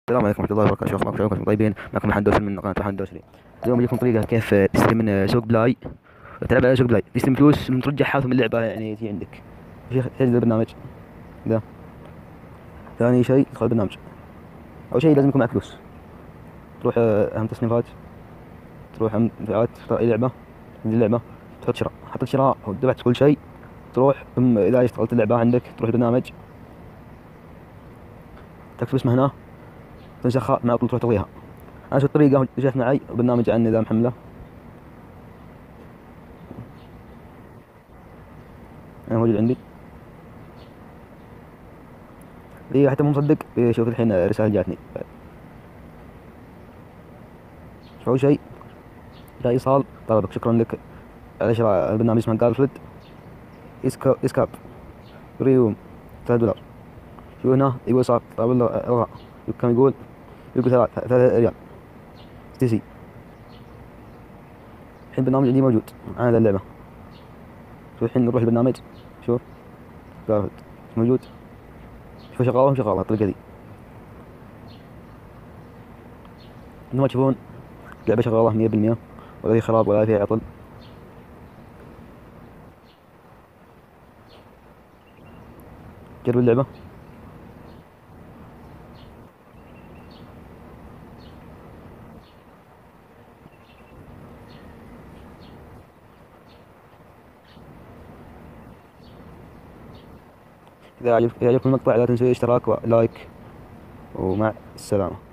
السلام عليكم ورحمة الله وبركاته، شو أخباركم؟ شلونكم؟ طيبين؟ معكم محمد دوسري من قناة محمد دوسري. اليوم بجيكم طريقة كيف تستلم من سوق بلاي، تلعب على سوق بلاي، تستلم فلوس من ترجعها ثم اللعبة يعني تجي عندك. تنزل البرنامج ذا. ثاني شيء تدخل البرنامج. أول شيء لازم يكون معك فلوس. تروح أهم تصنيفات، تروح أهم دفعات، تختار أي لعبة، تنزل اللعبة، تحط شراء، حطيت شراء ودفعت كل شيء، تروح ثم إذا اشتغلت اللعبة عندك تروح البرنامج، تكتب اسمها هنا، تنسخها مع طول تروح تلغيها. أنا شو الطريقة جات معي برنامج عني إذا محمله، أنا موجود عندي. هي حتى مو مصدق شوف الحين رسالة جاتني. أول شيء جاء إيصال طلبك شكرا لك على شراء البرنامج اسمه جارفلد إسكاب ريوم $3. شو هنا يقول صار طلب إلغاء، كم يقول؟ يقول 3 ريال STC. الحين البرنامج عندي موجود على اللعبة. شوف الحين نروح البرنامج، شوف جارفلد موجود، شوف شغالة الطريقة ذي. مثل ما تشوفون اللعبة شغالة 100%، ولا في خراب ولا في عطل. جربوا اللعبة. إذا عجبكم المقطع لا تنسوا الاشتراك ولايك، ومع السلامة.